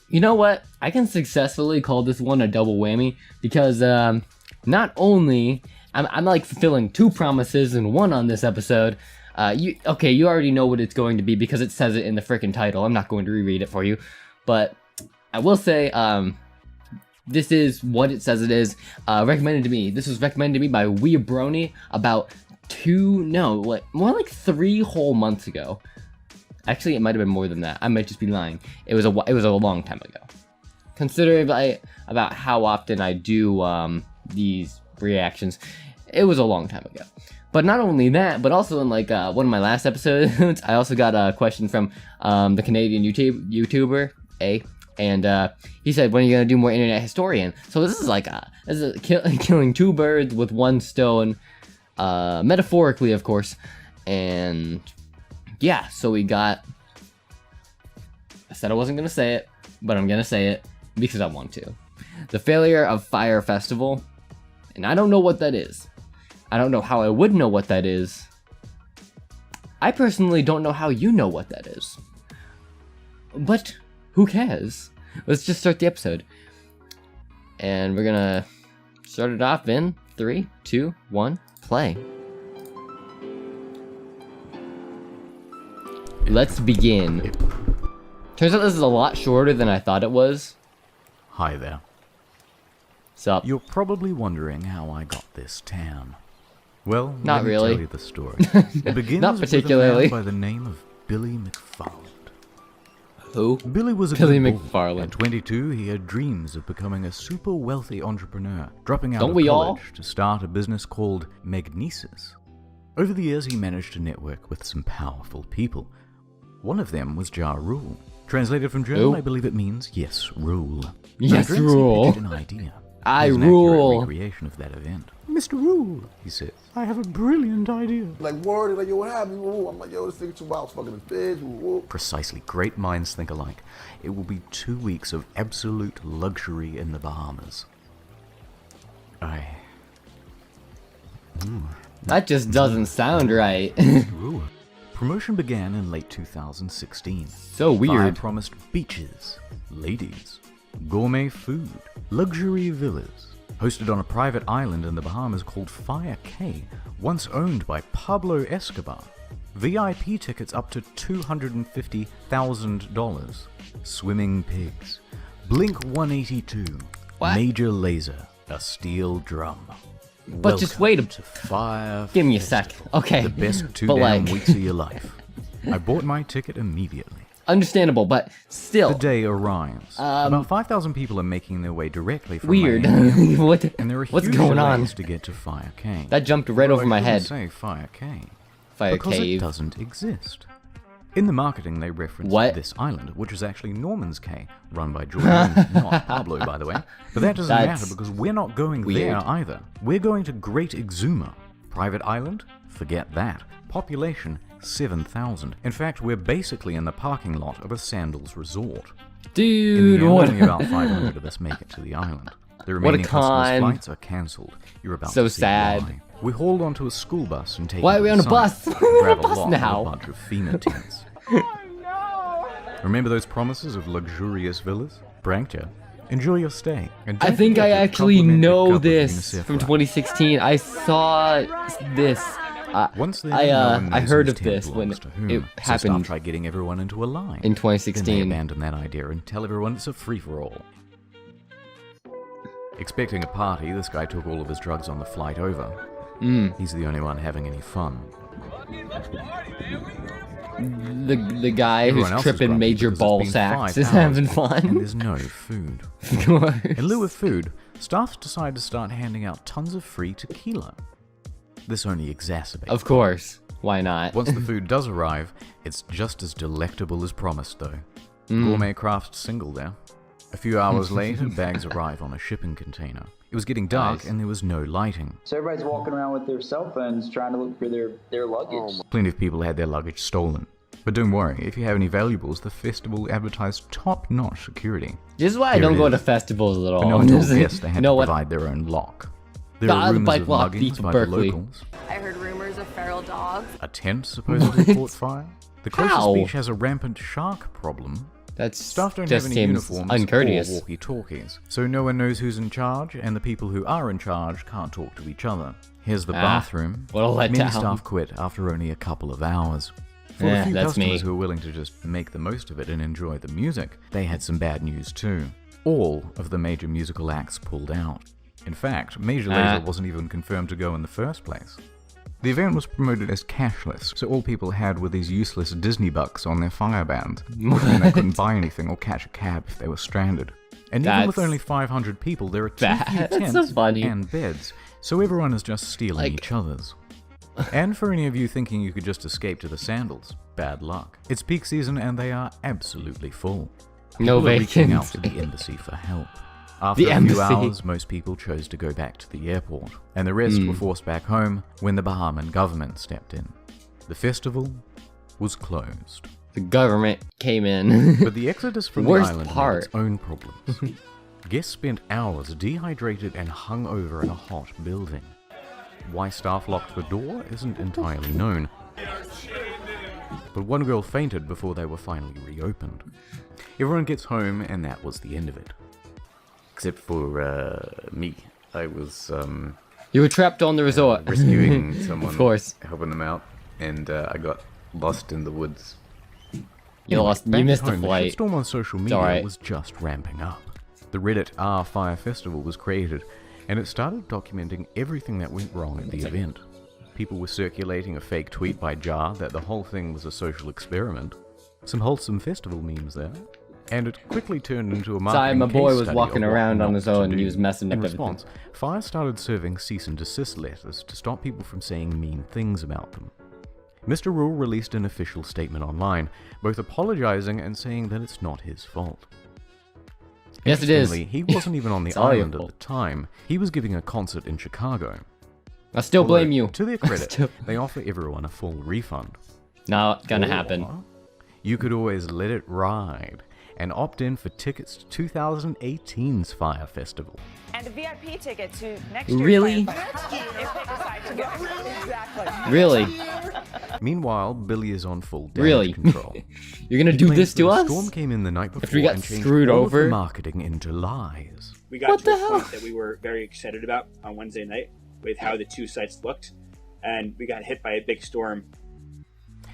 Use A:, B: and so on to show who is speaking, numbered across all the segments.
A: You know what? I can successfully call this one a double whammy because not only I'm like fulfilling 2 promises in one on this episode. You already know what it's going to be because it says it in the frickin' title. I'm not going to reread it for you, but I will say this is what it says it is. Recommended to me. This was recommended to me by Weebrony about more like 3 whole months ago. Actually, it might have been more than that. I might just be lying. It was a long time ago. Considering about how often I do these reactions, it was a long time ago. But not only that, but also in like one of my last episodes, I also got a question from the Canadian YouTuber A, and he said, "When are you gonna do more internet historian?" So this is killing 2 birds with 1 stone, metaphorically, of course, and. Yeah, so we got, I said I wasn't going to say it, but I'm going to say it because I want to. The failure of Fyre Festival, and I don't know what that is. I don't know how I would know what that is. I personally don't know how you know what that is. But who cares? Let's just start the episode. And we're going to start it off in 3, 2, 1, play. Let's begin. Turns out this is a lot shorter than I thought it was.
B: Hi there.
A: Sup?
B: You're probably wondering how I got this tan. Well,
A: not
B: let me
A: really.
B: tell you the story. It begins
A: Not particularly.
B: with a man by the name of Billy McFarland.
A: Who?
B: Billy was a
A: Billy
B: good boy.
A: McFarland.
B: At 22, he had dreams of becoming a super wealthy entrepreneur, dropping out
A: Don't
B: of
A: we
B: college
A: all?
B: to start a business called Magnesis. Over the years, he managed to network with some powerful people. One of them was Ja Rule. Translated from German,
A: Who?
B: I believe it means "yes, rule."
A: Yes,
B: Drinks,
A: rule.
B: He pitched an idea.
A: I
B: Here's an
A: rule.
B: accurate recreation of that event. "Mr. Rule," he said, "I have a brilliant idea."
C: Like, word, like, yo, what happened? Woo. I'm like, yo, this nigga 2 hours fucking his bitch. Woo.
B: Precisely. Great minds think alike. It will be 2 weeks of absolute luxury in the Bahamas.
A: That just doesn't sound right.
B: Ooh. Promotion began in late 2016.
A: So weird.
B: Fyre promised beaches, ladies, gourmet food, luxury villas. Hosted on a private island in the Bahamas called Fyre Cay, once owned by Pablo Escobar. VIP tickets up to $250,000. Swimming pigs. Blink 182.
A: What?
B: Major laser. A steel drum.
A: But just wait
B: to Fyre.
A: Give me a sec. Okay.
B: The best 2
A: But
B: damn
A: like-
B: weeks of your life. I bought my ticket immediately.
A: Understandable, but still.
B: The day arrives. About 5,000 people are making their way directly from
A: Weird.
B: Miami,
A: What?
B: and there are
A: What's
B: huge
A: going on?
B: delays to get to Fyre Cay.
A: That jumped right over my head.
B: Say Fyre Cay.
A: Fyre
B: Because
A: Cave.
B: it doesn't exist. In the marketing, they referenced
A: What?
B: this island, which is actually Norman's Cay, run by Jordan, not Pablo, by the way. But that doesn't
A: That's
B: matter because we're not going
A: weird.
B: there either. We're going to Great Exuma. Private island? Forget that. Population? 7,000. In fact, we're basically in the parking lot of a sandals resort.
A: Dude,
B: In the end,
A: what?
B: only about 500 of us make it to the island. The remaining customers'
A: con.
B: flights are cancelled. You're about
A: So
B: to see
A: sad.
B: why. We hauled onto a school bus and take
A: Why
B: it
A: are we
B: to
A: on a
B: the
A: bus?
B: site.
A: We're on a
B: Grab
A: bus
B: lot
A: now.
B: and a bunch of FEMA tents. Remember those promises of luxurious villas? Pranked ya. Enjoy your stay. And
A: I
B: don't
A: think
B: forget
A: I
B: your
A: actually
B: complimentary
A: know
B: cup of
A: this
B: UNICEF
A: from
B: wrap.
A: 2016. I saw this.
B: Once there,
A: I
B: no one
A: I
B: knows
A: heard
B: whose
A: of
B: tent
A: this when
B: belongs to whom.
A: it
B: So
A: happened
B: staff tried getting everyone into a line.
A: in
B: Then they
A: 2016.
B: abandoned that idea and tell everyone it's a free-for-all. Expecting a party, this guy took all of his drugs on the flight over. He's the only one having any fun.
A: The guy
B: Everyone
A: who's
B: else is
A: tripping
B: grumpy
A: major
B: because
A: ball
B: it's been
A: sacks
B: 5
A: is
B: hours
A: having
B: And
A: fun.
B: there's no food.
A: Of course.
B: In lieu of food, staff decide to start handing out tons of free tequila. This only exacerbates.
A: Of course. Why not?
B: Once the food does arrive, it's just as delectable as promised, though. Gourmet craft single there. A few hours later, bags arrive on a shipping container. It was getting dark
A: Nice.
B: and there was no lighting.
D: So everybody's walking around with their cell phones trying to look for their luggage.
B: Plenty of people had their luggage stolen. But don't worry, if you have any valuables, the festival advertised top-notch security.
A: This is why I
B: Here
A: don't
B: it
A: go to
B: is.
A: festivals at all.
B: But no one told guests they had
A: You know
B: to
A: what?
B: provide their own lock. There
A: God,
B: are
A: the
B: rumors
A: bike
B: of
A: lock
B: muggings
A: beats
B: by the
A: Berkeley.
B: locals.
E: I heard rumors of feral feral dogs.
B: A tent supposedly caught fire. The closest
A: How?
B: beach has a rampant shark problem.
A: That's
B: Staff don't
A: just
B: have any
A: seems
B: uniforms
A: uncourteous.
B: or walkie-talkies, so no one knows who's in charge, and the people who are in charge can't talk to each other. Here's the bathroom.
A: what a
B: Many
A: letdown.
B: staff quit after only a couple of hours. For
A: Yeah,
B: a few
A: that's
B: customers
A: me.
B: who were willing to just make the most of it and enjoy the music, they had some bad news too. All of the major musical acts pulled out. In fact, Major Lazer wasn't even confirmed to go in the first place. The event was promoted as cashless, so all people had were these useless Disney bucks on their Fyre band, and they couldn't buy anything or catch a cab if they were stranded. And even with
A: That's
B: only 500 people, there are too
A: bad.
B: few
A: That's
B: tents
A: so funny.
B: and beds, so everyone is just stealing each other's. And for any of you thinking you could just escape to the sandals, bad luck. It's peak season and they are absolutely full.
A: No
B: People are reaching out
A: vacant.
B: to the embassy for help. After
A: The
B: a
A: embassy.
B: few hours, most people chose to go back to the airport, and the rest were forced back home when the Bahamian government stepped in. The festival was closed.
A: The government came in.
B: But the exodus from the
A: Worst
B: island had
A: part.
B: its own problems. Guests spent hours dehydrated and hung over in a hot building. Why staff locked the door isn't entirely known. But one girl fainted before they were finally reopened. Everyone gets home, and that was the end of it. Except for me. I was
A: You were trapped on the resort.
B: rescuing someone,
A: Of course.
B: helping them out, and I got lost in the woods.
A: You lost.
B: Back
A: You missed
B: at
A: the
B: home,
A: flight.
B: shitstorm on social media
A: alright.
B: was just ramping up. The Reddit Fyre Festival was created, and it started documenting everything that went wrong at the event. People were circulating a fake tweet by Jar that the whole thing was a social experiment. Some wholesome festival memes there. And it quickly turned into a marketing
A: Sorry, my boy
B: case
A: was
B: study
A: walking
B: of what
A: around on
B: not
A: his
B: to
A: own and
B: do.
A: he was messing
B: In
A: up everything.
B: response, Fyre started serving cease and desist letters to stop people from saying mean things about them. Mr. Rule released an official statement online, both apologizing and saying that it's not his fault.
A: Yes, it is.
B: Interestingly, he wasn't even on the
A: It's all your
B: island at
A: fault.
B: the time. He was giving a concert in Chicago.
A: I still blame
B: Although,
A: you.
B: To their credit,
A: Still-
B: they offer everyone a full refund.
A: Not gonna happen.
B: Or you could always let it ride and opt in for tickets to 2018's Fyre Festival.
F: And a VIP ticket to next year's
A: Really?
F: Fyre Festival, if they decide to go. Exactly.
A: Really?
B: Meanwhile, Billy is on full damage
A: Really?
B: control.
A: You're gonna do
B: Claims
A: this
B: that
A: to
B: a
A: us?
B: storm came in the night before
A: we got
B: and changed
A: screwed
B: all of
A: over?
B: the marketing into lies.
G: We got
A: What
G: to
A: the
G: a
A: hell?
G: point that we were very excited about on Wednesday night with how the two sites looked, and we got hit by a big storm.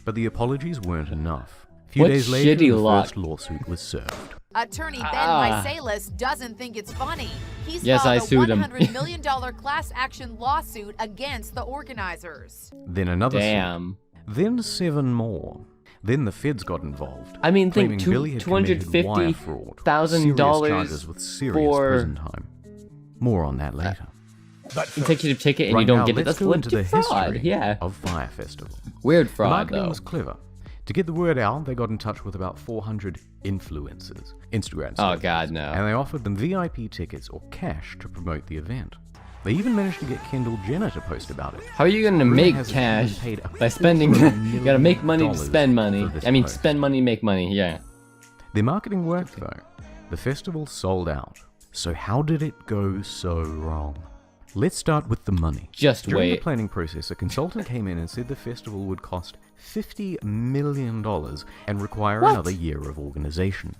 B: But the apologies weren't enough. A few
A: What
B: days later,
A: shitty
B: the
A: luck.
B: first lawsuit was served.
E: Attorney Ben
A: Ah.
E: Mysalis doesn't think it's funny. He's
A: Yes, I
E: filed a
A: sued him.
E: $100 million class action lawsuit against the organizers.
B: Then another suit.
A: Damn.
B: Then 7 more. Then the feds got involved.
A: I mean, think
B: claiming Billy had committed wire fraud,
A: $250,000
B: serious charges with serious
A: for
B: prison time. More on that later.
A: executive ticket and
B: Right
A: you don't
B: now,
A: get it.
B: let's
A: That's
B: go into the
A: fraud.
B: history
A: Yeah.
B: of Fyre Festival.
A: Weird
B: The
A: fraud
B: marketing
A: though.
B: was clever. To get the word out, they got in touch with about 400 influencers, Instagram
A: Oh
B: stars,
A: god, no.
B: and they offered them VIP tickets or cash to promote the event. They even managed to get Kendall Jenner to post about it.
A: How are you gonna
B: Rumor
A: make
B: has it
A: cash
B: she paid a
A: by spending?
B: $250
A: You gotta make money to
B: million
A: spend money.
B: for this
A: I mean,
B: post.
A: spend money, make money. Yeah.
B: Their marketing worked though. The festival sold out. So how did it go so wrong? Let's start with the money.
A: Just
B: During the
A: wait.
B: planning process, a consultant came in and said the festival would cost $50 million and require
A: What?
B: another year of organization.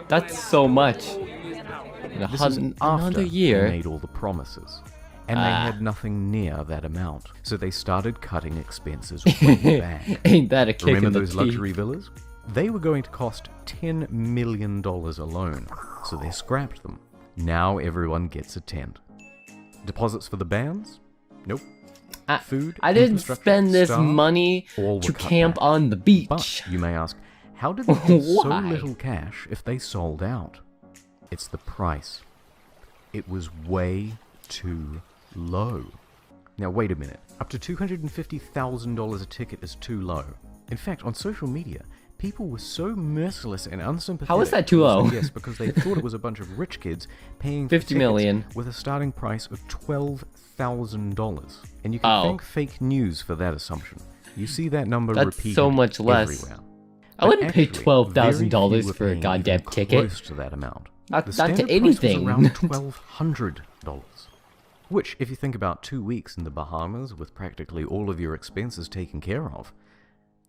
A: That's so much.
B: This is after
A: Another year.
B: they made all the promises. And they had nothing near that amount. So they started cutting expenses way back.
A: Ain't that a kick
B: Remember
A: in the
B: those
A: teeth?
B: luxury villas? They were going to cost $10 million alone, so they scrapped them. Now everyone gets a tent. Deposits for the bands? Nope. Food,
A: I didn't
B: infrastructure,
A: spend this
B: staff,
A: money
B: all were
A: to
B: cut
A: camp
B: back.
A: on the
B: But,
A: beach.
B: you may ask, how did they get so
A: Why?
B: little cash if they sold out? It's the price. It was way too low. Now wait a minute. Up to $250,000 a ticket is too low. In fact, on social media, people were so merciless and unsympathetic.
A: How is that too low?
B: Yes, because they thought it was a bunch of rich kids paying for
A: 50
B: tickets
A: million.
B: with a starting price of $12,000. And you can
A: Oh.
B: thank fake news for that assumption. You see that number
A: That's
B: repeated
A: so much less.
B: everywhere.
A: I wouldn't pay
B: Actually,
A: $12,000
B: very few were
A: for a
B: paying
A: goddamn
B: even
A: ticket.
B: Close to that amount.
A: Not
B: The
A: to
B: standard price
A: anything.
B: was around $1,200. Which, if you think about 2 weeks in the Bahamas with practically all of your expenses taken care of,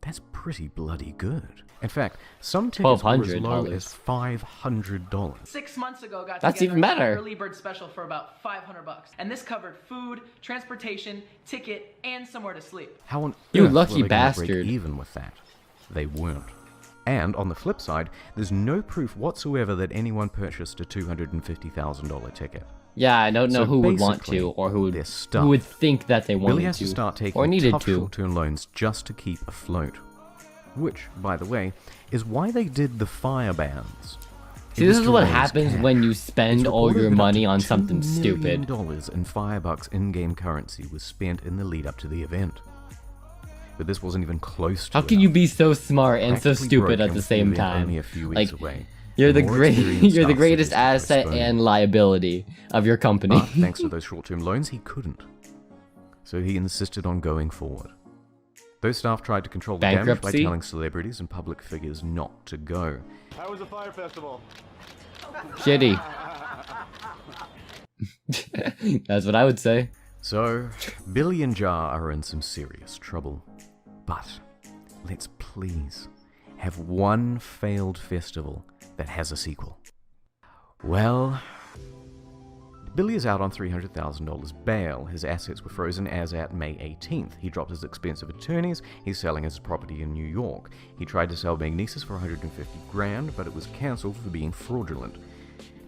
B: that's pretty bloody good. In fact, some tickets were as low as $500.
H: 6 months ago, got
A: That's
H: together
A: even
H: an
A: better.
H: early bird special for about $500, and this covered food, transportation, ticket, and somewhere to sleep.
B: How on
A: You
B: earth
A: lucky
B: were they gonna break
A: bastard.
B: even with that? They weren't. And on the flip side, there's no proof whatsoever that anyone purchased a $250,000 ticket.
A: Yeah, I don't know
B: So
A: who would want
B: basically,
A: to, or who
B: they're stuck.
A: would think that they wanted
B: Billy has to
A: to,
B: start taking
A: or needed
B: tough
A: to.
B: short-term loans just to keep afloat. Which, by the way, is why they did the Fyre bans.
A: See, this is what happens when you spend all your money on something
B: $2
A: stupid.
B: million in Firebucks in-game currency was spent in the lead-up to the event. But this wasn't even close to
A: How can you be so smart and so
B: Practically
A: stupid
B: broke
A: at
B: and
A: the same
B: feeling
A: time?
B: only a few
A: Like,
B: weeks away.
A: you're the
B: More
A: great,
B: experienced
A: you're the
B: staff
A: greatest
B: simply
A: asset
B: postponed.
A: and liability of your company.
B: But thanks to those short-term loans, he couldn't. So he insisted on going forward. Those staff tried to control the damage by
A: Bankruptcy?
B: telling celebrities and public figures not to go.
C: How was the Fyre Festival?
A: Shitty. That's what I would say.
B: So, Billy and Jar are in some serious trouble. But, let's please have one failed festival that has a sequel. Well, Billy is out on $300,000 bail. His assets were frozen as at May 18th. He dropped his expensive attorneys. He's selling his property in New York. He tried to sell Magnesis for $150,000, but it was cancelled for being fraudulent.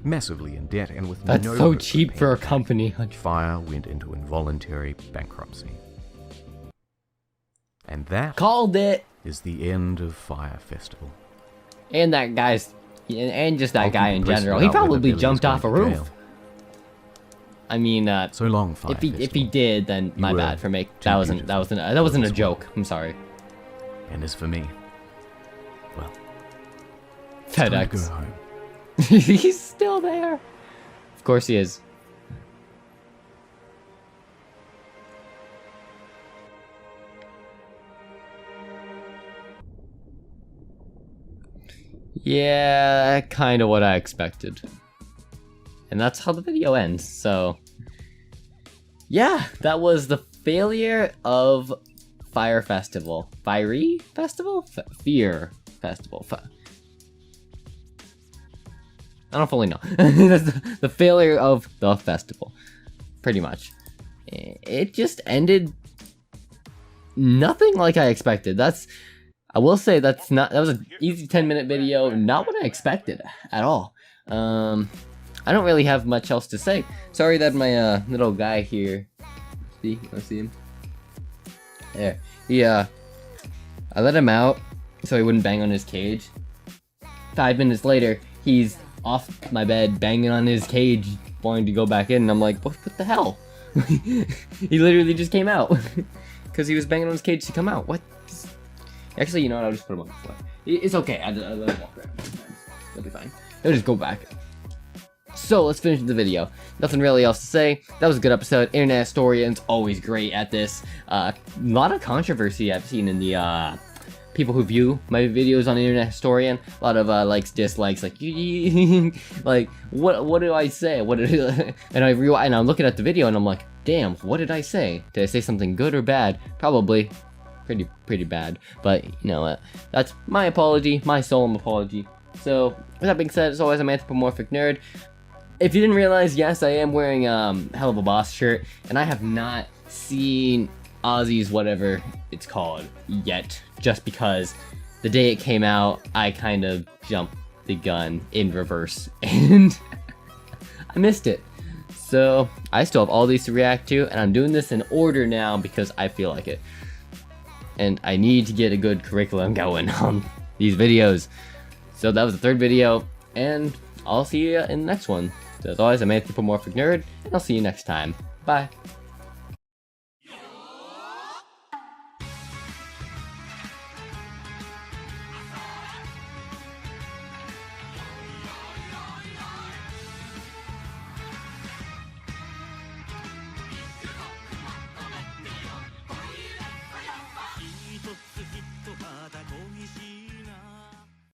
B: Massively in debt and with
A: That's
B: no
A: so
B: hope of
A: cheap
B: paying
A: for a
B: back.
A: company.
B: Fyre went into involuntary bankruptcy. And that
A: Called it.
B: is the end of Fyre Festival.
A: And that guy's, and just that
B: I'll
A: guy
B: keep
A: in
B: posted
A: general.
B: about
A: He
B: whether
A: probably
B: Billy is
A: jumped
B: going
A: off a
B: to
A: roof.
B: jail.
A: I mean,
B: So long, Fyre
A: if he
B: Festival.
A: did, then my
B: were
A: bad for make
B: too
A: that wasn't
B: beautiful
A: that wasn't a
B: for this
A: joke. I'm sorry.
B: And as for me, well, it's time to go
A: FedEx.
B: home.
A: He's still there. Of course he is. Yeah, kind of what I expected. And that's how the video ends, so... Yeah, that was the failure of Fyre Festival. Fyre Festival? Fear Festival. I don't fully know. That's the failure of the festival. Pretty much. It just ended... nothing like I expected. I will say that was an easy 10-minute video, not what I expected at all. I don't really have much else to say. Sorry that my little guy here, see, you wanna see him? There, I let him out so he wouldn't bang on his cage. 5 minutes later, he's off my bed banging on his cage, wanting to go back in, and I'm like, what the hell? He literally just came out because he was banging on his cage to come out. What? Actually, you know what? I'll just put him on the floor. It's okay. I'll let him walk around. It'll be fine. He'll just go back. So let's finish the video. Nothing really else to say. That was a good episode. Internet historians always great at this. A lot of controversy I've seen in the people who view my videos on Internet Historian. A lot of likes, dislikes, like like what do I say? And I'm looking at the video and I'm like, damn, what did I say? Did I say something good or bad? Probably pretty bad. But you know what? That's my apology, my solemn apology. So with that being said, as always, I'm Anthropomorphic Nerd. If you didn't realize, yes, I am wearing Hell of a Boss shirt, and I have not seen Ozzy's whatever it's called yet, just because the day it came out, I kind of jumped the gun in reverse, and I missed it. So I still have all these to react to, and I'm doing this in order now because I feel like it. And I need to get a good curriculum going on these videos. So that was the third video, and I'll see you in the next one. So as always, I'm Anthropomorphic Nerd, and I'll see you next time. Bye.